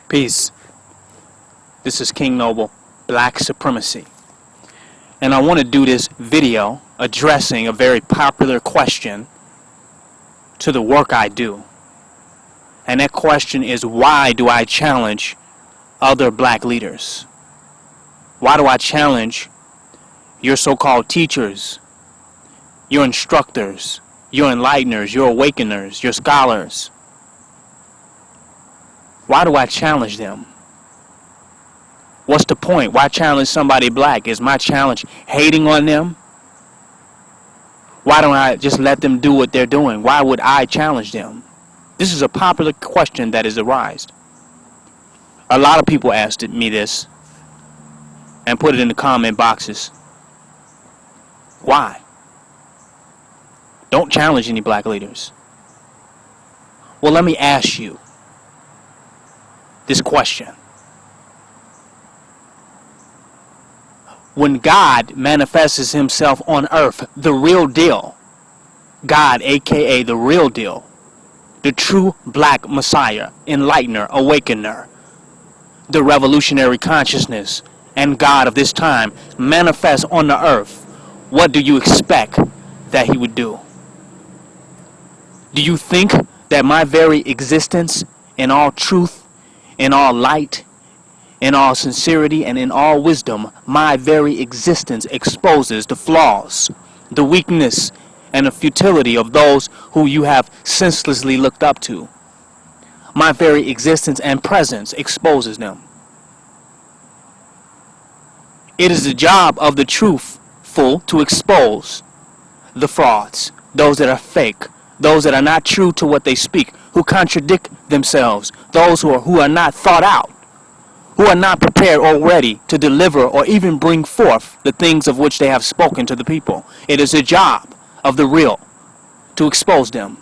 Peace. This is King Noble, Black Supremacy. And I want to do this video addressing a very popular question to the work I do. And that question is, why do I challenge other black leaders? Why do I challenge your so-called teachers, your instructors, your enlighteners, your awakeners, your scholars? Why do I challenge them? What's the point? Why challenge somebody black? Is my challenge hating on them? Why don't I just let them do what they're doing? Why would I challenge them? This is a popular question that has arisen. A lot of people asked me this and put it in the comment boxes. Why? Don't challenge any black leaders. Well, let me ask you this question. When God manifests himself on earth, the real deal, God, aka the real deal, the true black Messiah, enlightener, awakener, the revolutionary consciousness, and God of this time manifests on the earth, what do you expect that he would do? Do you think that my very existence, in all truth, in all light, in all sincerity, and in all wisdom, my very existence exposes the flaws, the weakness, and the futility of those who you have senselessly looked up to? My very existence and presence exposes them. It is the job of the truthful to expose the frauds, those that are fake, those that are not true to what they speak, who contradict themselves, those who are not thought out, who are not prepared or ready to deliver or even bring forth the things of which they have spoken to the people. It is the job of the real to expose them.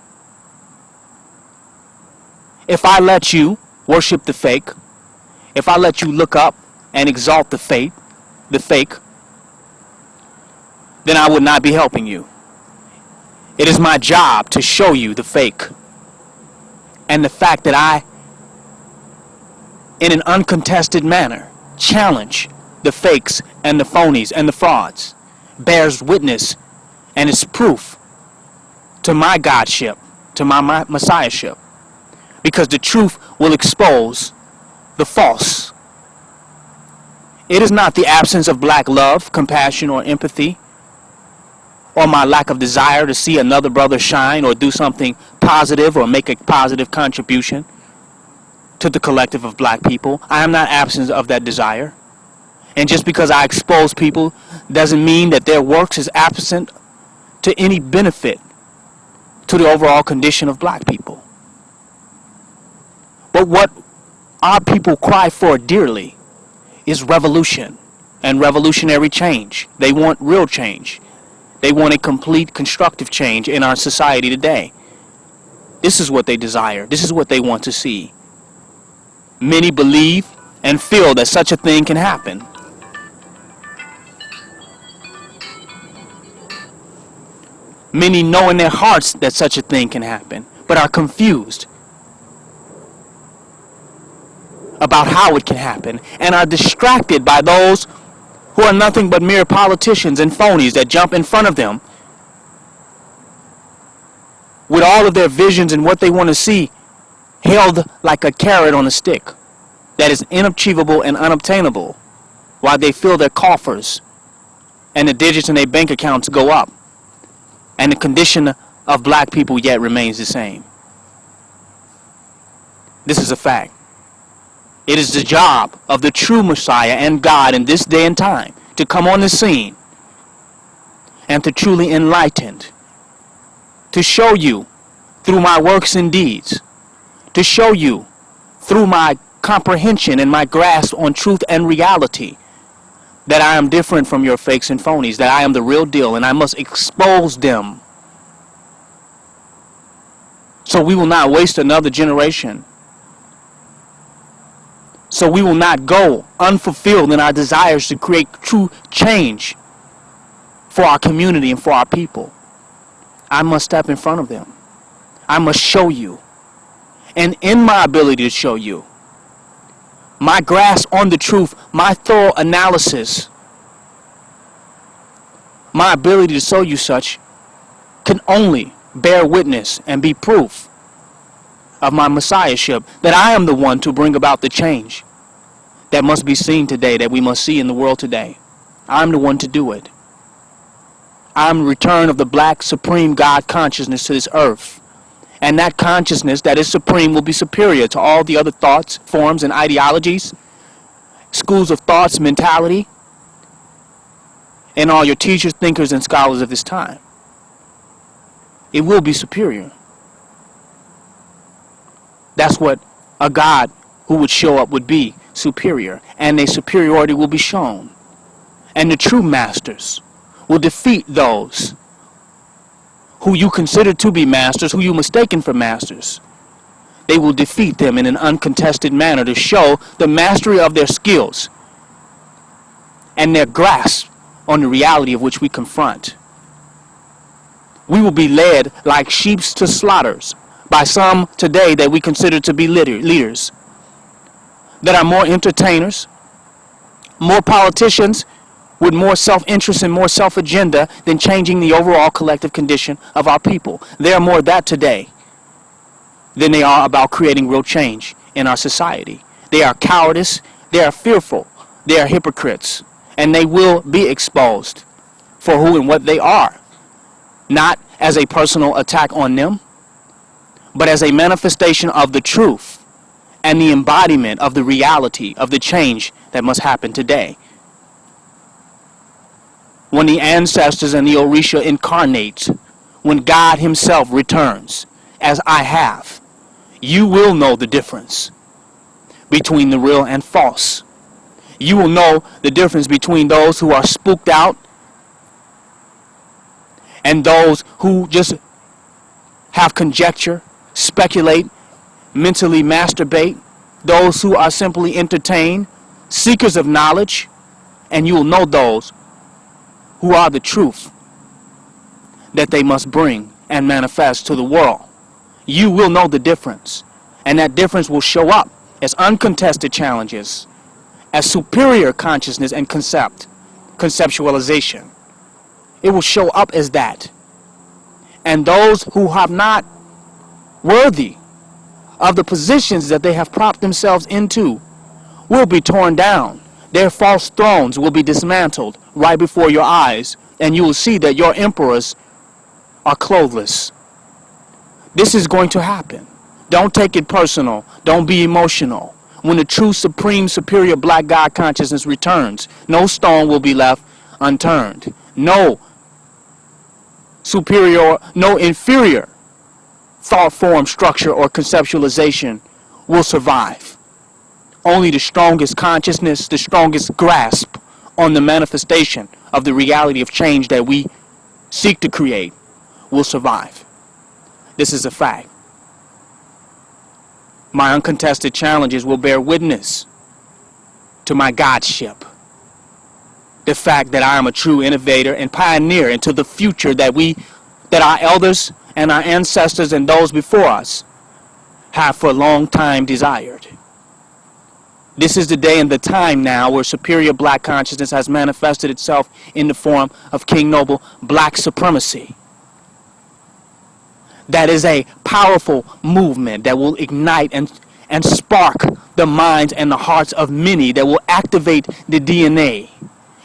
If I let you worship the fake, if I let you look up and exalt the fake, then I would not be helping you. It is my job to show you the fake. And the fact that I, in an uncontested manner, challenge the fakes and the phonies and the frauds bears witness and is proof to my godship, to my messiahship. Because the truth will expose the false. It is not the absence of black love, compassion, or empathy, or my lack of desire to see another brother shine or do something positive or make a positive contribution to the collective of black people. I am not absent of that desire. And just because I expose people doesn't mean that their works is absent to any benefit to the overall condition of black people. But what our people cry for dearly is revolution and revolutionary change. They want real change. They want a complete constructive change in our society today. This is what they desire. This is what they want to see. Many believe and feel that such a thing can happen. Many know in their hearts that such a thing can happen, but are confused about how it can happen and are distracted by those who are nothing but mere politicians and phonies that jump in front of them with all of their visions and what they want to see held like a carrot on a stick that is inachievable and unobtainable, while they fill their coffers and the digits in their bank accounts go up and the condition of black people yet remains the same. This is a fact. It is the job of the true Messiah and God in this day and time to come on the scene and to truly enlighten, to show you through my works and deeds, to show you through my comprehension and my grasp on truth and reality that I am different from your fakes and phonies, that I am the real deal and I must expose them. So we will not waste another generation. So we will not go unfulfilled in our desires to create true change for our community and for our people. I must step in front of them. I must show you. And in my ability to show you, my grasp on the truth, my thorough analysis, my ability to show you such can only bear witness and be proof of my messiahship, that I am the one to bring about the change that must be seen today, that we must see in the world today. I'm the one to do it. I'm the return of the black supreme God consciousness to this earth. And that consciousness that is supreme will be superior to all the other thoughts, forms, and ideologies, schools of thoughts, mentality, and all your teachers, thinkers, and scholars of this time. It will be superior. That's what a God who would show up would be, superior. And a superiority will be shown. And the true masters will defeat those who you consider to be masters, who you mistaken for masters. They will defeat them in an uncontested manner to show the mastery of their skills and their grasp on the reality of which we confront. We will be led like sheep to slaughters by some today that we consider to be leaders, that are more entertainers, more politicians with more self-interest and more self-agenda than changing the overall collective condition of our people. They are more that today than they are about creating real change in our society. They are cowardice, they are fearful, they are hypocrites, and they will be exposed for who and what they are. Not as a personal attack on them, but as a manifestation of the truth and the embodiment of the reality of the change that must happen today. When the ancestors and the Orisha incarnate, when God himself returns, as I have, you will know the difference between the real and false. You will know the difference between those who are spooked out and those who just have conjecture, speculate, mentally masturbate, those who are simply entertained, seekers of knowledge, and you will know those who are the truth that they must bring and manifest to the world. You will know the difference, and that difference will show up as uncontested challenges, as superior consciousness and conceptualization. It will show up as that. And those who are not worthy of the positions that they have propped themselves into will be torn down. Their false thrones will be dismantled right before your eyes, and you will see that your emperors are clothless. This is going to happen. Don't take it personal. Don't be emotional. When the true, supreme, superior black God consciousness returns, no stone will be left unturned. No superior, no inferior thought form, structure, or conceptualization will survive. Only the strongest consciousness, the strongest grasp on the manifestation of the reality of change that we seek to create will survive. This is a fact. My uncontested challenges will bear witness to my godship. The fact that I am a true innovator and pioneer into the future that our elders and our ancestors and those before us have for a long time desired. This is the day and the time now where superior black consciousness has manifested itself in the form of King Noble black supremacy. That is a powerful movement that will ignite and spark the minds and the hearts of many, that will activate the DNA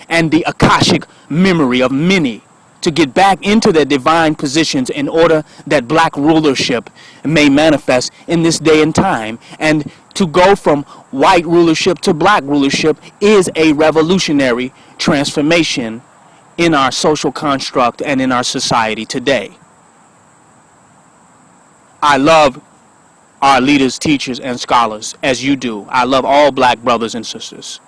and the Akashic memory of many to get back into their divine positions in order that black rulership may manifest in this day and time. And to go from white rulership to black rulership is a revolutionary transformation in our social construct and in our society today. I love our leaders, teachers, and scholars as you do. I love all black brothers and sisters.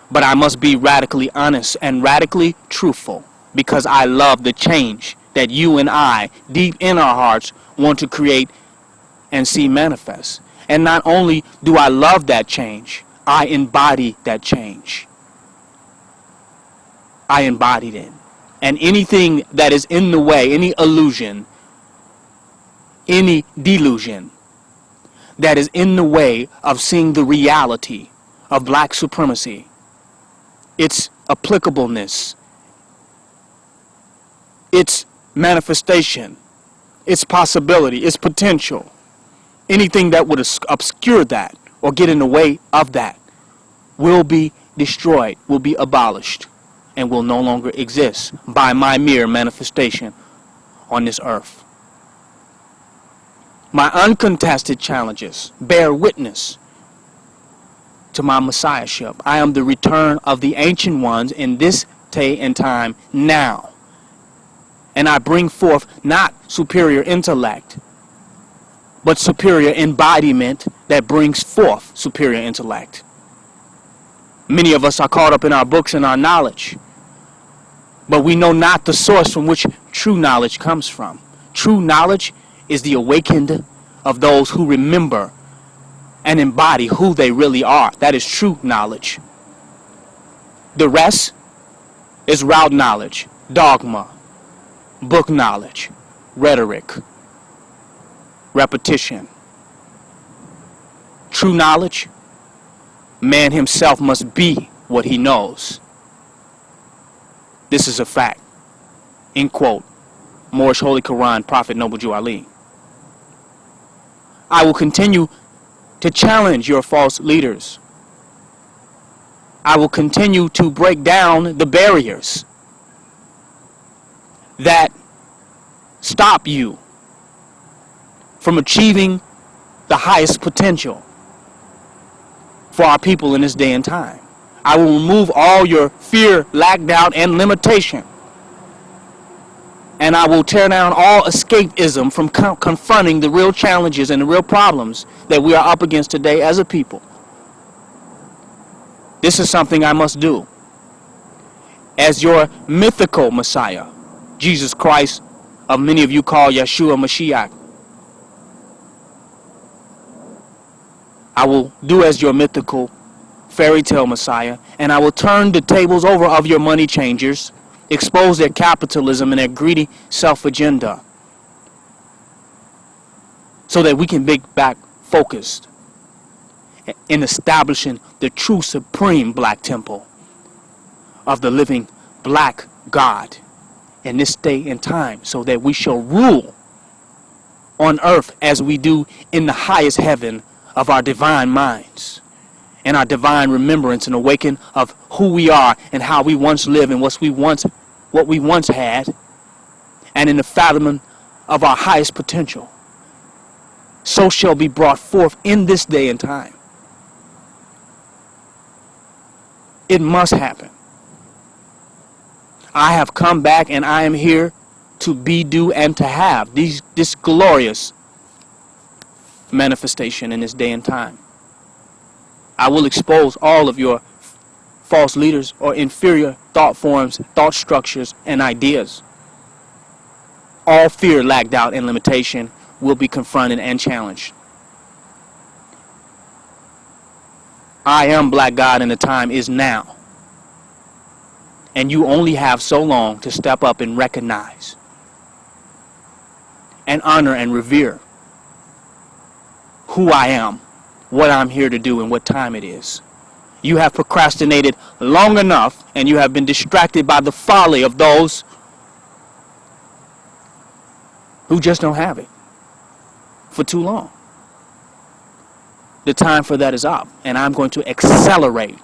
But I must be radically honest and radically truthful, because I love the change that you and I, deep in our hearts, want to create and see manifest. And not only do I love that change, I embody that change. I embodied it. And anything that is in the way, any illusion, any delusion that is in the way of seeing the reality of black supremacy, its applicableness, its manifestation, its possibility, its potential. Anything that would obscure that or get in the way of that will be destroyed, will be abolished, and will no longer exist by my mere manifestation on this earth. My uncontested challenges bear witness to my messiahship. I am the return of the ancient ones in this day and time now. And I bring forth not superior intellect, but superior embodiment that brings forth superior intellect. Many of us are caught up in our books and our knowledge, but we know not the source from which true knowledge comes from. True knowledge is the awakened of those who remember and embody who they really are. That is true knowledge. The rest is route knowledge, dogma, book knowledge, rhetoric, repetition. True knowledge, man himself must be what he knows. This is a fact. End quote. Moorish Holy Quran, Prophet Noble Jew Ali. I will continue to challenge your false leaders. I will continue to break down the barriers that stop you from achieving the highest potential for our people in this day and time. I will remove all your fear, lack, doubt, and limitation. And I will tear down all escapism from confronting the real challenges and the real problems that we are up against today as a people. This is something I must do. As your mythical Messiah, Jesus Christ, of many of you call Yeshua Mashiach, I will do as your mythical fairy tale Messiah, and I will turn the tables over of your money changers, expose their capitalism and their greedy self-agenda, so that we can be back focused in establishing the true supreme black temple of the living black God in this day and time, so that we shall rule on earth as we do in the highest heaven of our divine minds and our divine remembrance and awaken of who we are and how we once lived and what we once had, and in the fathoming of our highest potential. So shall be brought forth in this day and time. It must happen. I have come back and I am here to be, do, and to have this glorious manifestation in this day and time. I will expose all of your false leaders or inferior thought forms, thought structures, and ideas. All fear, lack, doubt, and limitation will be confronted and challenged. I am Black God, and the time is now. And you only have so long to step up and recognize and honor and revere who I am, what I'm here to do, and what time it is. You have procrastinated long enough, and you have been distracted by the folly of those who just don't have it for too long. The time for that is up, and I'm going to accelerate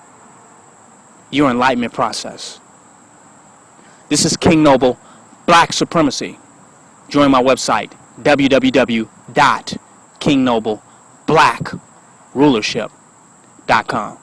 your enlightenment process. This is King Noble, Black Supremacy. Join my website, www.kingnobleBlackRulership.com.